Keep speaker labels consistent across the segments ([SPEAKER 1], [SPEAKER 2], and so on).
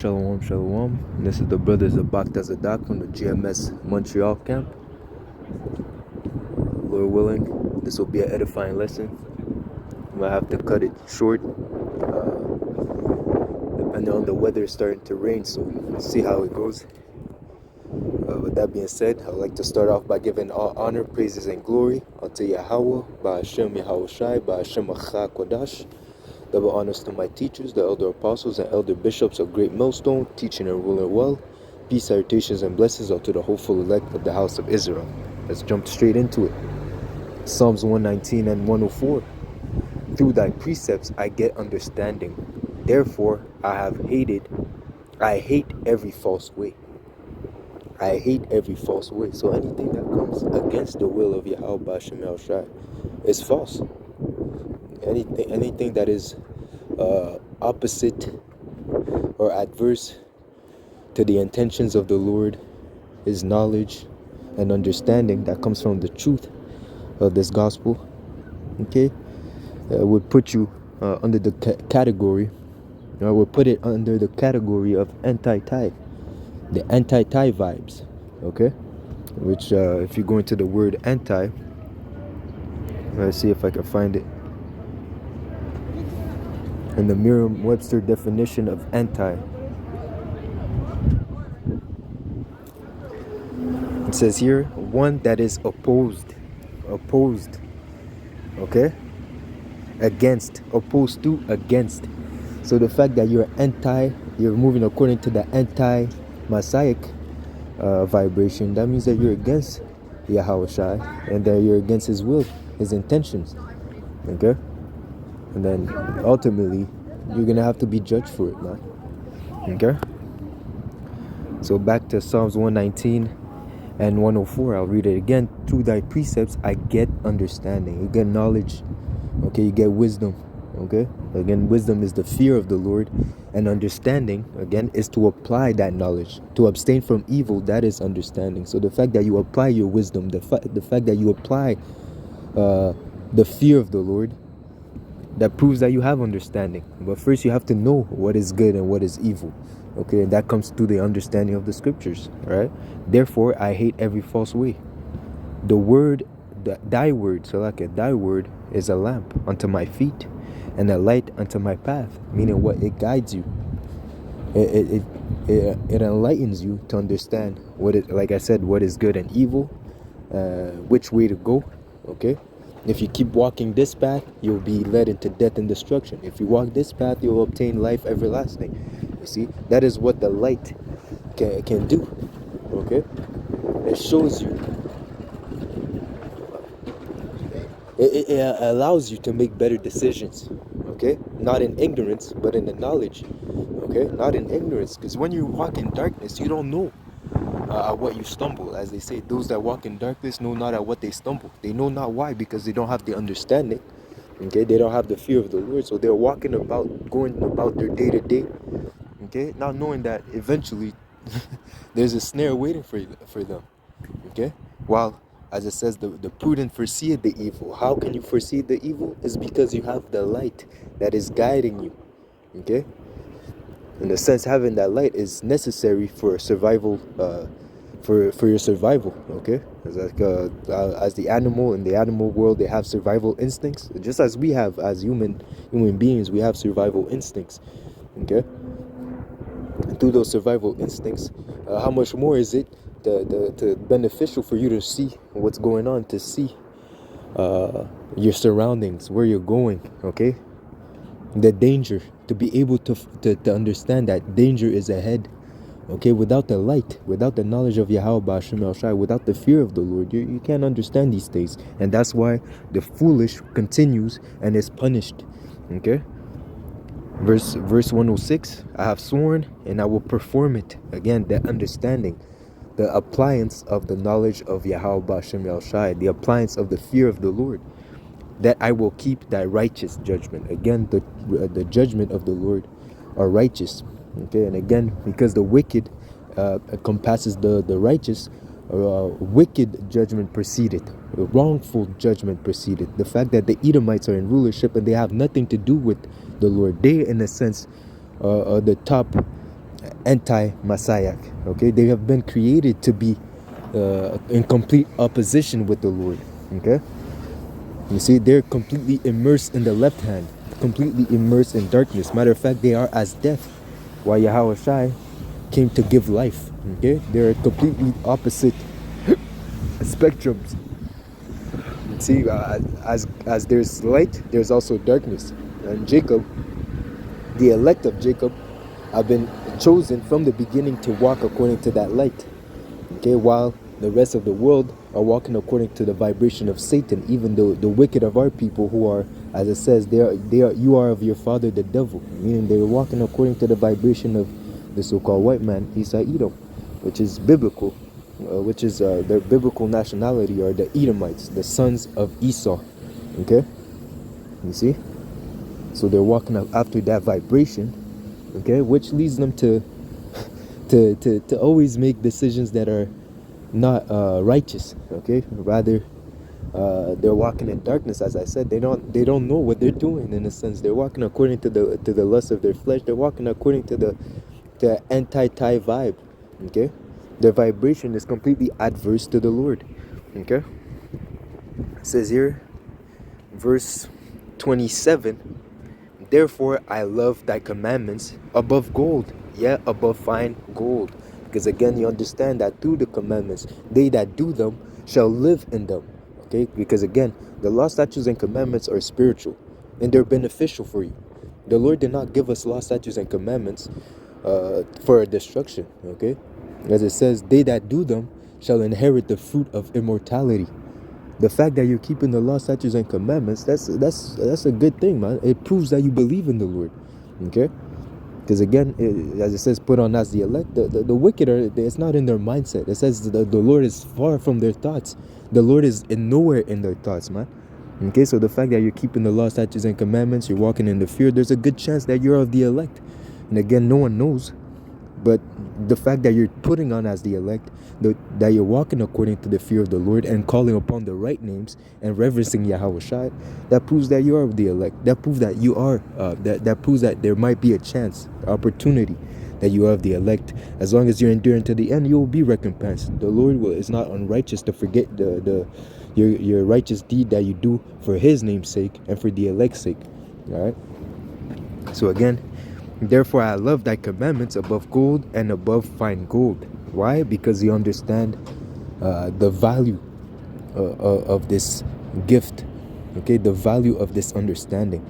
[SPEAKER 1] Shalom, shalom. This is the brothers of Bakhtazadak from the GMS Montreal camp. Lord willing, this will be an edifying lesson. I might have to cut it short, depending on the weather. It's starting to rain, so we'll see how it goes. With that being said, I'd like to start off by giving all honor, praises, and glory unto Yahweh, by Hashem Yahushai, by Hashem Achah Kodash. Double honors to my teachers, the elder apostles and elder bishops of Great Millstone, teaching and ruling well. Peace, salutations, and blessings unto the hopeful elect of the house of Israel. Let's jump straight into it. Psalms 119 and 104. Through thy precepts I get understanding. Therefore I hate every false way. I hate every false way. So anything that comes against the will of Yahweh Bashem Yahushai is false. Anything that is opposite or adverse to the intentions of the Lord, His knowledge and understanding that comes from the truth of this gospel, okay, would put you under the category, or would put it under the category of anti-tithe, the anti-tithe vibes, okay, which if you go into the word anti, let's see if I can find it. And the Merriam-Webster definition of anti. It says here, one that is opposed, okay? Against, opposed to, against. So the fact that you're moving according to the anti-Messiah vibration, that means that you're against Yahushua and that you're against His will, His intentions, okay? And then ultimately, you're going to have to be judged for it, man. Okay? So back to Psalms 119 and 104. I'll read it again. Through thy precepts, I get understanding. You get knowledge. Okay? You get wisdom. Okay? Again, wisdom is the fear of the Lord. And understanding, again, is to apply that knowledge. To abstain from evil, that is understanding. So the fact that you apply your wisdom, the fact that you apply the fear of the Lord, that proves that you have understanding. But first you have to know what is good and what is evil. Okay, and that comes through the understanding of the scriptures. Alright? Therefore I hate every false way. Thy word, thy word is a lamp unto my feet and a light unto my path. Meaning what? It guides you. It enlightens you to understand what it, like I said, what is good and evil, which way to go. Okay? If you keep walking this path, you'll be led into death and destruction. If you walk this path, you'll obtain life everlasting. You see, that is what the light can do. Okay? It shows you. It allows you to make better decisions. Okay? Not in ignorance, but in the knowledge. Okay? Not in ignorance. Because when you walk in darkness, you don't know at what you stumble. As they say, those that walk in darkness know not at what they stumble. They know not why, because they don't have the understanding. Okay, they don't have the fear of the Lord, so they're walking about, going about their day to day. Okay, not knowing that eventually there's a snare waiting for them. Okay, while as it says, the prudent foreseeth the evil. How can you foresee the evil? Is because you have the light that is guiding you. Okay. In a sense, having that light is necessary for survival, for your survival. Okay, it's like as the animal in the animal world, they have survival instincts, just as we have as human beings. We have survival instincts. Okay, and through those survival instincts, how much more is it the beneficial for you to see what's going on, to see your surroundings, where you're going. Okay. The danger, to be able to understand that danger is ahead. Okay, without the light, without the knowledge of Yahweh Ba'ashem El-Shai, without the fear of the Lord, you can't understand these things. And that's why the foolish continues and is punished. Okay, verse 106, I have sworn and I will perform it. Again, the understanding, the appliance of the knowledge of Yahweh Ba'ashem El-Shai, the appliance of the fear of the Lord, that I will keep thy righteous judgment. Again, the judgment of the Lord are righteous. Okay, and again, because the wicked encompasses the righteous, wicked judgment proceeded, wrongful judgment proceeded. The fact that the Edomites are in rulership and they have nothing to do with the Lord, they, in a sense, are the top anti-messiah. Okay, they have been created to be in complete opposition with the Lord. Okay, you see, they're completely immersed in the left hand, completely immersed in darkness. Matter of fact, they are as death, while Yahweh Shai came to give life. Okay, they're completely opposite spectrums. See, as there's light, there's also darkness. And Jacob, the elect of Jacob, have been chosen from the beginning to walk according to that light. Okay, while the rest of the world are walking according to the vibration of Satan, even though the wicked of our people, who are, as it says, you are of your father the devil, meaning they're walking according to the vibration of the so-called white man, Esau Edom, which is biblical, which is their biblical nationality, are the Edomites, the sons of Esau. Okay, you see, so they're walking up after that vibration. Okay, which leads them to always make decisions that are not righteous. Okay, rather they're walking in darkness. As I said, they don't know what they're doing. In a sense, they're walking according to the lust of their flesh. They're walking according to the anti-tie vibe. Okay, their vibration is completely adverse to the Lord. Okay, it says here, verse 27, therefore I love thy commandments above gold, yeah, above fine gold. Because again, you understand that through the commandments, they that do them shall live in them. Okay, because again, the law, statutes, and commandments are spiritual, and they're beneficial for you. The Lord did not give us law, statutes, and commandments for destruction. Okay, as it says, they that do them shall inherit the fruit of immortality. The fact that you're keeping the law, statutes, and commandments, that's a good thing, man. It proves that you believe in the Lord. Okay, because again, as it says, put on as the elect. The wicked it's not in their mindset. It says the Lord is far from their thoughts. The Lord is nowhere in their thoughts, man. Okay, so the fact that you're keeping the law, statutes, and commandments, you're walking in the fear, there's a good chance that you're of the elect. And again, no one knows. But the fact that you're putting on as the elect, that you're walking according to the fear of the Lord and calling upon the right names and reverencing Yahweh Shai, that proves that you are of the elect. That proves that you are, that proves that there might be a chance, opportunity that you are of the elect. As long as you're enduring to the end, you will be recompensed. The Lord is not unrighteous to forget your righteous deed that you do for His name's sake and for the elect's sake. All right. So again, therefore I love thy commandments above gold and above fine gold. Why? Because you understand the value of this gift. Okay, the value of this understanding.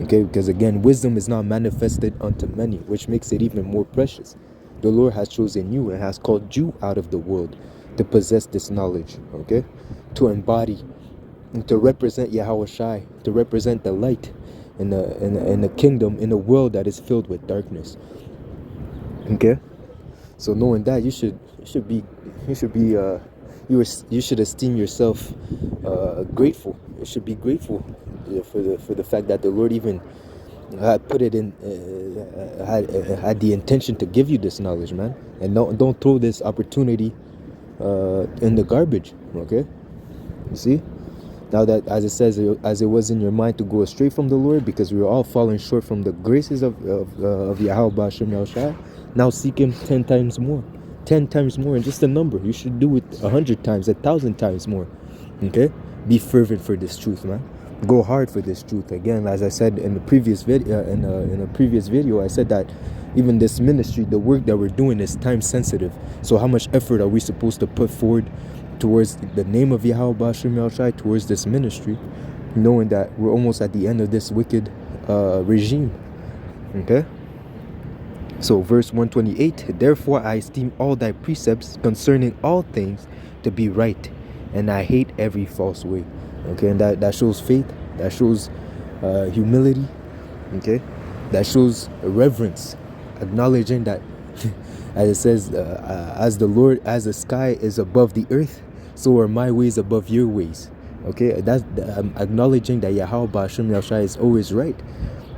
[SPEAKER 1] Okay, because again, wisdom is not manifested unto many, which makes it even more precious. The Lord has chosen you and has called you out of the world to possess this knowledge. Okay, to embody and to represent Yahweh Shai, to represent the light in the kingdom, in a world that is filled with darkness. Okay, so knowing that, you should esteem yourself grateful. You should be grateful for the fact that the Lord even had put it in, had the intention to give you this knowledge, man. And don't throw this opportunity in the garbage. Okay, you see. Now that, as it says, as it was in your mind to go astray from the Lord, because we were all falling short from the graces of Yahweh Ba'ashem Yahushua, now seek Him 10 times more. 10 times more, and just a number. You should do it 100 times, 1,000 times more. Okay? Be fervent for this truth, man. Go hard for this truth. Again, as I said in the previous video, in a previous video, I said that even this ministry, the work that we're doing is time sensitive. So how much effort are we supposed to put forward towards the name of Yahweh Ba'ashem Yahushua, towards this ministry, knowing that we're almost at the end of this wicked regime. Okay? So verse 128, therefore I esteem all thy precepts concerning all things to be right, and I hate every false way. Okay, and that shows faith, that shows humility. Okay, that shows reverence, acknowledging that as it says, as the sky is above the earth, so are my ways above your ways. Okay, that's acknowledging that Yahweh Ba'ashem Yahushua is always right.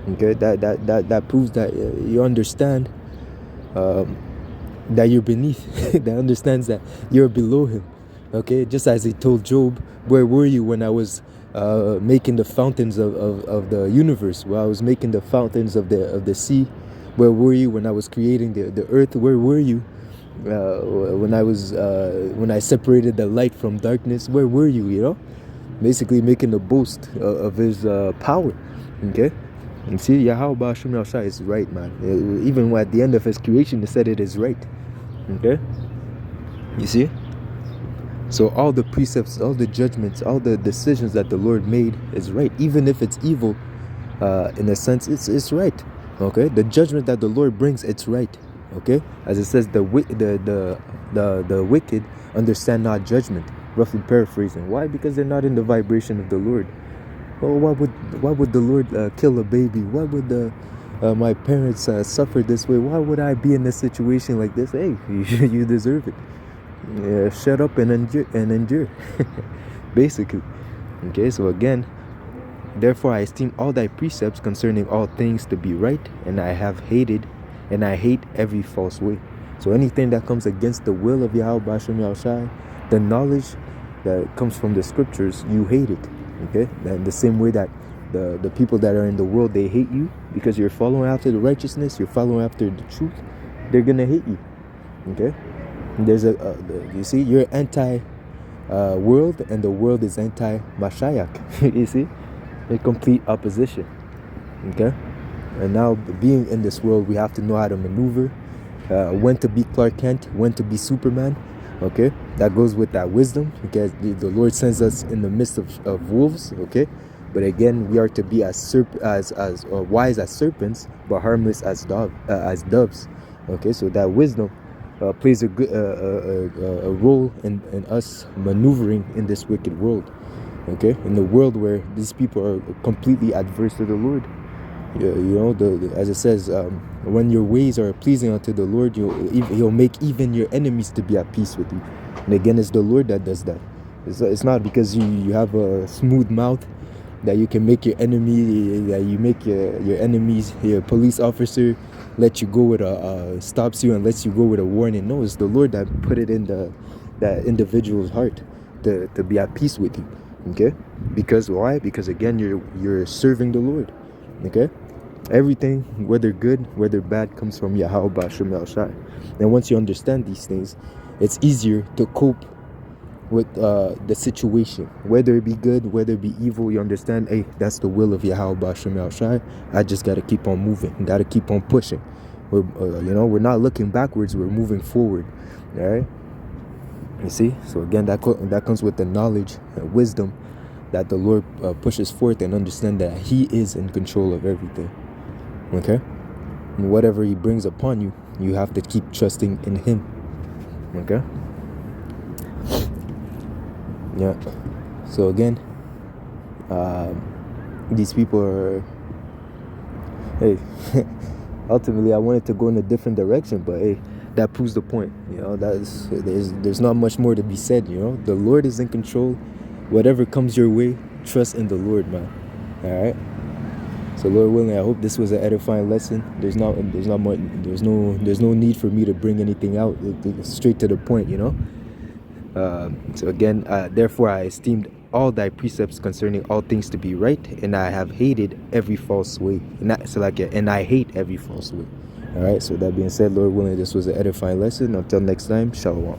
[SPEAKER 1] Okay, that proves that you understand that you're beneath. That understands that you're below Him. Okay, just as He told Job, where were you when I was making the fountains of the universe? Well, I was making the fountains of the sea Where were you when I was creating the earth? Where were you when I separated the light from darkness? Where were you? You know, basically making a boast of his power. Okay, and see, Yahweh Hashem Yahshua is right, man. Even at the end of his creation, he said it is right. Okay, you see. So all the precepts, all the judgments, all the decisions that the Lord made is right, even if it's evil. In a sense, it's right. Okay, the judgment that the Lord brings, it's right. Okay, as it says, the wicked understand not judgment. Roughly paraphrasing. Why? Because they're not in the vibration of the Lord. Oh, why would the Lord kill a baby? Why would my parents suffer this way? Why would I be in a situation like this? Hey, you deserve it. Yeah, shut up and endure. Basically. Okay, so again, therefore I esteem all thy precepts concerning all things to be right, and I hate every false way. So anything that comes against the will of Yahweh Bashem Yahushai, the knowledge that comes from the scriptures, you hate it. Okay? And the same way that the people that are in the world, they hate you because you're following after the righteousness, you're following after the truth, they're gonna hate you. Okay? There's you see, you're anti world, and the world is anti Mashiach. You see, in complete opposition. Okay, and now being in this world, we have to know how to maneuver, when to be Clark Kent, when to be Superman. Okay, that goes with that wisdom, because the Lord sends us in the midst of wolves. Okay, but again, we are to be as wise as serpents, but harmless as doves. Okay, so that wisdom plays a role in us maneuvering in this wicked world. Okay, in the world where these people are completely adverse to the Lord. Yeah, you know, as it says, when your ways are pleasing unto the Lord, He'll make even your enemies to be at peace with you. And again, it's the Lord that does that. It's not because you have a smooth mouth that you can make your enemy, that you make your enemies, your police officer let you go with stops you and lets you go with a warning. No, it's the Lord that put it in that individual's heart to be at peace with you. Okay, because why? Because again, you're serving the Lord. Okay, everything, whether good, whether bad, comes from Yahweh Bashem Yahushai. And once you understand these things, it's easier to cope with the situation, whether it be good, whether it be evil. You understand, hey, that's the will of Yahweh Bashem Yahushai. I just got to keep on moving, got to keep on pushing. We're not looking backwards, we're moving forward. All right, you see. So again, that comes with the knowledge and wisdom that the Lord pushes forth, and understand that He is in control of everything. Okay, and whatever He brings upon you, you have to keep trusting in Him. Okay. Yeah. So again, these people are, hey, ultimately I wanted to go in a different direction, but hey, that proves the point. You know, there's not much more to be said. You know, the Lord is in control. Whatever comes your way, trust in the Lord, man. All right. So Lord willing, I hope this was an edifying lesson. There's no need for me to bring anything out. It's straight to the point, you know. So again, therefore I esteemed all thy precepts concerning all things to be right, and I have hated every false way. And I hate every false way. All right. So that being said, Lord willing, this was an edifying lesson. Until next time, shalom.